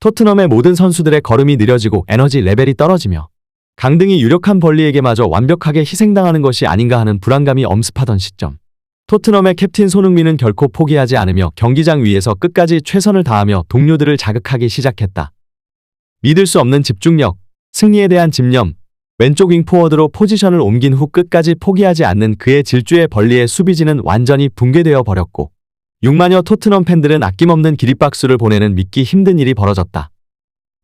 토트넘의 모든 선수들의 걸음이 느려지고 에너지 레벨이 떨어지며 강등이 유력한 벌리에게마저 완벽하게 희생당하는 것이 아닌가 하는 불안감이 엄습하던 시점. 토트넘의 캡틴 손흥민은 결코 포기하지 않으며 경기장 위에서 끝까지 최선을 다하며 동료들을 자극하기 시작했다. 믿을 수 없는 집중력, 승리에 대한 집념, 왼쪽 윙포워드로 포지션을 옮긴 후 끝까지 포기하지 않는 그의 질주에 벌리의 수비진은 완전히 붕괴되어 버렸고 6만여 토트넘 팬들은 아낌없는 기립박수를 보내는 믿기 힘든 일이 벌어졌다.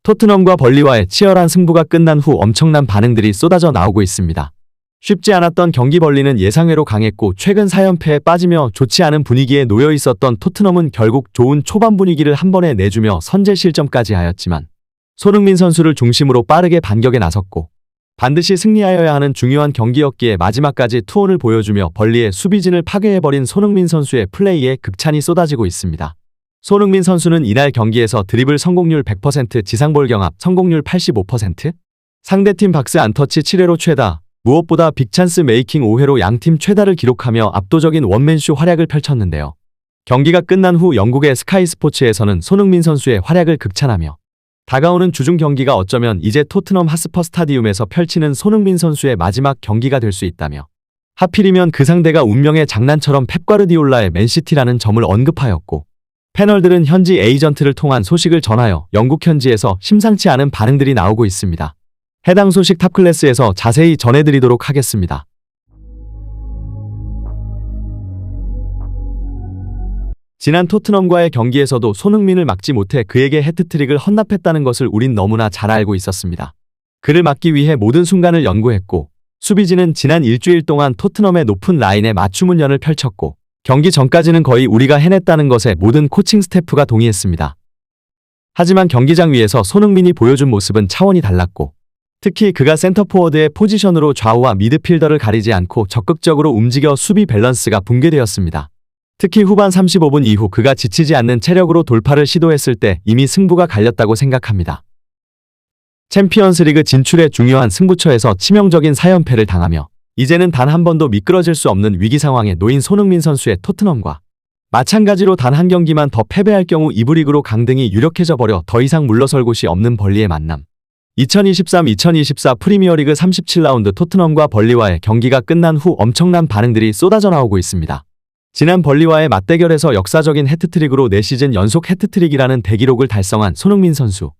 토트넘과 벌리와의 치열한 승부가 끝난 후 엄청난 반응들이 쏟아져 나오고 있습니다. 쉽지 않았던 경기 벌리는 예상외로 강했고 최근 4연패에 빠지며 좋지 않은 분위기에 놓여 있었던 토트넘은 결국 좋은 초반 분위기를 한 번에 내주며 선제 실점까지 하였지만 손흥민 선수를 중심으로 빠르게 반격에 나섰고 반드시 승리하여야 하는 중요한 경기였기에 마지막까지 투혼을 보여주며 벌리의 수비진을 파괴해버린 손흥민 선수의 플레이에 극찬이 쏟아지고 있습니다. 손흥민 선수는 이날 경기에서 드리블 성공률 100%, 지상볼 경합 성공률 85%, 상대팀 박스 안터치 7회로 최다, 무엇보다 빅찬스 메이킹 5회로 양팀 최다를 기록하며 압도적인 원맨쇼 활약을 펼쳤는데요. 경기가 끝난 후 영국의 스카이 스포츠에서는 손흥민 선수의 활약을 극찬하며 다가오는 주중 경기가 어쩌면 이제 토트넘 핫스퍼 스타디움에서 펼치는 손흥민 선수의 마지막 경기가 될 수 있다며 하필이면 그 상대가 운명의 장난처럼 펩 과르디올라의 맨시티라는 점을 언급하였고 패널들은 현지 에이전트를 통한 소식을 전하여 영국 현지에서 심상치 않은 반응들이 나오고 있습니다. 해당 소식 탑클래스에서 자세히 전해드리도록 하겠습니다. 지난 토트넘과의 경기에서도 손흥민을 막지 못해 그에게 해트트릭을 헌납했다는 것을 우린 너무나 잘 알고 있었습니다. 그를 막기 위해 모든 순간을 연구했고 수비진은 지난 일주일 동안 토트넘의 높은 라인에 맞춤 훈련을 펼쳤고 경기 전까지는 거의 우리가 해냈다는 것에 모든 코칭 스태프가 동의했습니다. 하지만 경기장 위에서 손흥민이 보여준 모습은 차원이 달랐고 특히 그가 센터포워드의 포지션으로 좌우와 미드필더를 가리지 않고 적극적으로 움직여 수비 밸런스가 붕괴되었습니다. 특히 후반 35분 이후 그가 지치지 않는 체력으로 돌파를 시도했을 때 이미 승부가 갈렸다고 생각합니다. 챔피언스리그 진출의 중요한 승부처에서 치명적인 4연패를 당하며 이제는 단 한 번도 미끄러질 수 없는 위기 상황에 놓인 손흥민 선수의 토트넘과 마찬가지로 단 한 경기만 더 패배할 경우 2부 리그로 강등이 유력해져 버려 더 이상 물러설 곳이 없는 벌리의 만남. 2023-2024 프리미어리그 37라운드 토트넘과 벌리와의 경기가 끝난 후 엄청난 반응들이 쏟아져 나오고 있습니다. 지난 벌리와의 맞대결에서 역사적인 해트트릭으로 4시즌 연속 해트트릭이라는 대기록을 달성한 손흥민 선수.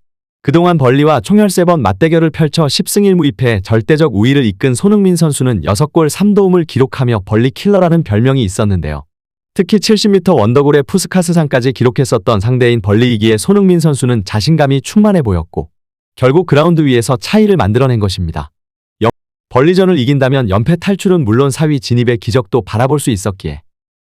그동안 벌리와 총 13번 맞대결을 펼쳐 10승 1무 2패 절대적 우위를 이끈 손흥민 선수는 6골 3도움을 기록하며 벌리 킬러라는 별명이 있었는데요. 특히 70m 원더골의 푸스카스상까지 기록했었던 상대인 벌리이기에 손흥민 선수는 자신감이 충만해 보였고 결국 그라운드 위에서 차이를 만들어낸 것입니다. 벌리전을 이긴다면 연패 탈출은 물론 4위 진입의 기적도 바라볼 수 있었기에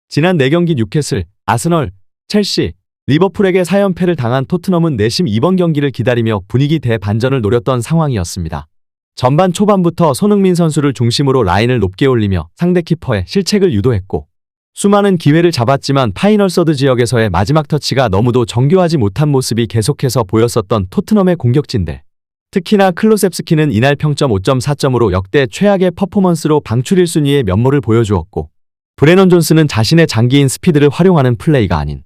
지난 4경기 뉴캐슬, 아스널, 첼시, 리버풀에게 4연패를 당한 토트넘은 내심 이번 경기를 기다리며 분위기 대반전을 노렸던 상황이었습니다. 전반 초반부터 손흥민 선수를 중심으로 라인을 높게 올리며 상대 키퍼의 실책을 유도했고 수많은 기회를 잡았지만 파이널 서드 지역에서의 마지막 터치가 너무도 정교하지 못한 모습이 계속해서 보였었던 토트넘의 공격진들. 특히나 클로셉스키는 이날 평점 5.4점으로 역대 최악의 퍼포먼스로 방출 1순위의 면모를 보여주었고 브레넌 존스는 자신의 장기인 스피드를 활용하는 플레이가 아닌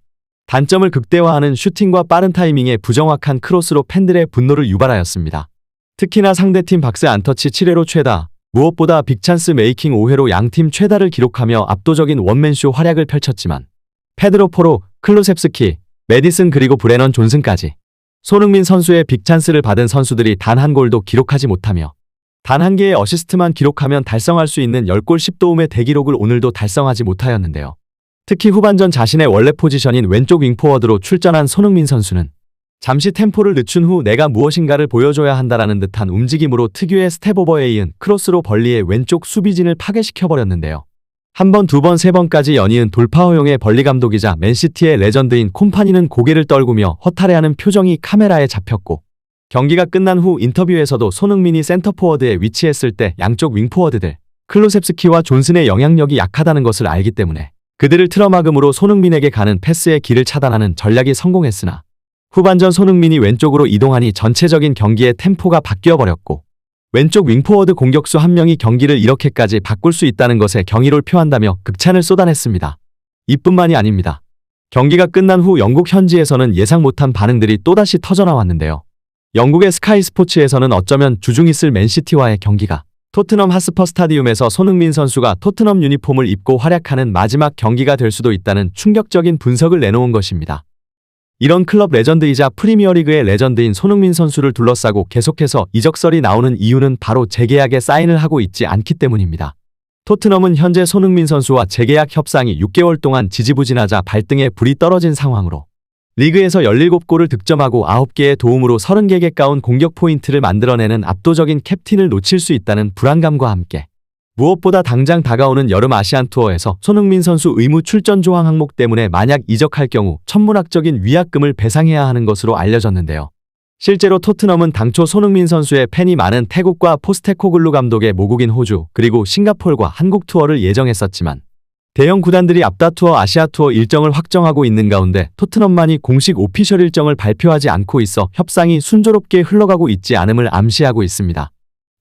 단점을 극대화하는 슈팅과 빠른 타이밍의 부정확한 크로스로 팬들의 분노를 유발하였습니다. 특히나 상대팀 박스 안터치 7회로 최다, 무엇보다 빅찬스 메이킹 5회로 양팀 최다를 기록하며 압도적인 원맨쇼 활약을 펼쳤지만 페드로 포로, 클로셉스키, 메디슨 그리고 브레넌 존슨까지 손흥민 선수의 빅찬스를 받은 선수들이 단 한 골도 기록하지 못하며 단 한 개의 어시스트만 기록하면 달성할 수 있는 10골 10도움의 대기록을 오늘도 달성하지 못하였는데요. 특히 후반전 자신의 원래 포지션인 왼쪽 윙포워드로 출전한 손흥민 선수는 잠시 템포를 늦춘 후 내가 무엇인가를 보여줘야 한다라는 듯한 움직임으로 특유의 스텝오버에 이은 크로스로 벌리의 왼쪽 수비진을 파괴시켜버렸는데요. 한 번, 두 번, 세 번까지 연이은 돌파 허용의 벌리 감독이자 맨시티의 레전드인 콤파니는 고개를 떨구며 허탈해하는 표정이 카메라에 잡혔고 경기가 끝난 후 인터뷰에서도 손흥민이 센터포워드에 위치했을 때 양쪽 윙포워드들 클로셉스키와 존슨의 영향력이 약하다는 것을 알기 때문에 그들을 틀어막음으로 손흥민에게 가는 패스의 길을 차단하는 전략이 성공했으나 후반전 손흥민이 왼쪽으로 이동하니 전체적인 경기의 템포가 바뀌어버렸고 왼쪽 윙포워드 공격수 한 명이 경기를 이렇게까지 바꿀 수 있다는 것에 경의를 표한다며 극찬을 쏟아냈습니다. 이뿐만이 아닙니다. 경기가 끝난 후 영국 현지에서는 예상 못한 반응들이 또다시 터져나왔는데요. 영국의 스카이 스포츠에서는 어쩌면 주중 있을 맨시티와의 경기가 토트넘 핫스퍼 스타디움에서 손흥민 선수가 토트넘 유니폼을 입고 활약하는 마지막 경기가 될 수도 있다는 충격적인 분석을 내놓은 것입니다. 이런 클럽 레전드이자 프리미어리그의 레전드인 손흥민 선수를 둘러싸고 계속해서 이적설이 나오는 이유는 바로 재계약에 사인을 하고 있지 않기 때문입니다. 토트넘은 현재 손흥민 선수와 재계약 협상이 6개월 동안 지지부진하자 발등에 불이 떨어진 상황으로 리그에서 17골을 득점하고 9개의 도움으로 30개 가까운 공격 포인트를 만들어내는 압도적인 캡틴을 놓칠 수 있다는 불안감과 함께 무엇보다 당장 다가오는 여름 아시안 투어에서 손흥민 선수 의무 출전 조항 항목 때문에 만약 이적할 경우 천문학적인 위약금을 배상해야 하는 것으로 알려졌는데요. 실제로 토트넘은 당초 손흥민 선수의 팬이 많은 태국과 포스테코글루 감독의 모국인 호주 그리고 싱가포르와 한국 투어를 예정했었지만 대형 구단들이 앞다투어 아시아 투어 일정을 확정하고 있는 가운데 토트넘만이 공식 오피셜 일정을 발표하지 않고 있어 협상이 순조롭게 흘러가고 있지 않음을 암시하고 있습니다.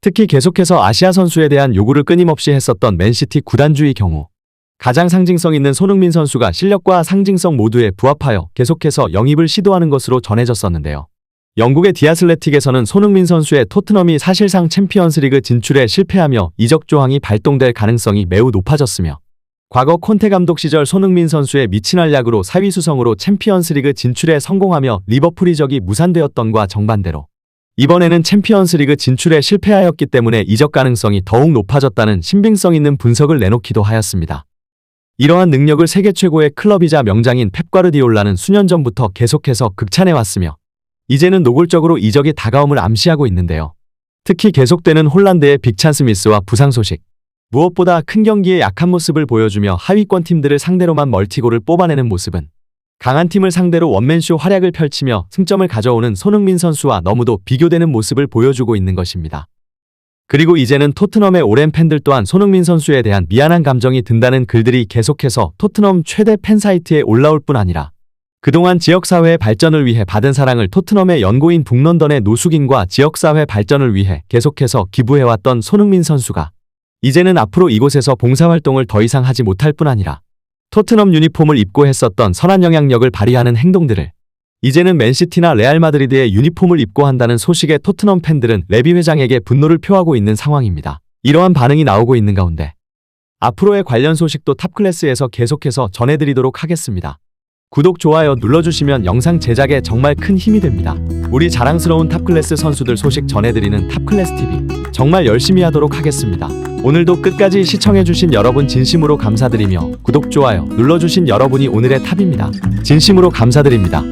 특히 계속해서 아시아 선수에 대한 요구를 끊임없이 했었던 맨시티 구단주의 경우 가장 상징성 있는 손흥민 선수가 실력과 상징성 모두에 부합하여 계속해서 영입을 시도하는 것으로 전해졌었는데요. 영국의 디아슬레틱에서는 손흥민 선수의 토트넘이 사실상 챔피언스리그 진출에 실패하며 이적 조항이 발동될 가능성이 매우 높아졌으며 과거 콘테 감독 시절 손흥민 선수의 미친 활약으로 4위 수성으로 챔피언스리그 진출에 성공하며 리버풀 이적이 무산되었던과 정반대로 이번에는 챔피언스리그 진출에 실패하였기 때문에 이적 가능성이 더욱 높아졌다는 신빙성 있는 분석을 내놓기도 하였습니다. 이러한 능력을 세계 최고의 클럽이자 명장인 펩 과르디올라는 수년 전부터 계속해서 극찬해왔으며 이제는 노골적으로 이적이 다가옴을 암시하고 있는데요. 특히 계속되는 홀란드의 빅찬 스미스와 부상 소식, 무엇보다 큰 경기에 약한 모습을 보여주며 하위권 팀들을 상대로만 멀티골을 뽑아내는 모습은 강한 팀을 상대로 원맨쇼 활약을 펼치며 승점을 가져오는 손흥민 선수와 너무도 비교되는 모습을 보여주고 있는 것입니다. 그리고 이제는 토트넘의 오랜 팬들 또한 손흥민 선수에 대한 미안한 감정이 든다는 글들이 계속해서 토트넘 최대 팬 사이트에 올라올 뿐 아니라 그동안 지역사회의 발전을 위해 받은 사랑을 토트넘의 연고인 북런던의 노숙인과 지역사회 발전을 위해 계속해서 기부해왔던 손흥민 선수가 이제는 앞으로 이곳에서 봉사활동을 더 이상 하지 못할 뿐 아니라 토트넘 유니폼을 입고 했었던 선한 영향력을 발휘하는 행동들을 이제는 맨시티나 레알 마드리드의 유니폼을 입고 한다는 소식에 토트넘 팬들은 레비 회장에게 분노를 표하고 있는 상황입니다. 이러한 반응이 나오고 있는 가운데 앞으로의 관련 소식도 탑클래스에서 계속해서 전해드리도록 하겠습니다. 구독, 좋아요 눌러주시면 영상 제작에 정말 큰 힘이 됩니다. 우리 자랑스러운 탑클래스 선수들 소식 전해드리는 탑클래스TV 정말 열심히 하도록 하겠습니다. 오늘도 끝까지 시청해주신 여러분 진심으로 감사드리며 구독, 좋아요 눌러주신 여러분이 오늘의 탑입니다. 진심으로 감사드립니다.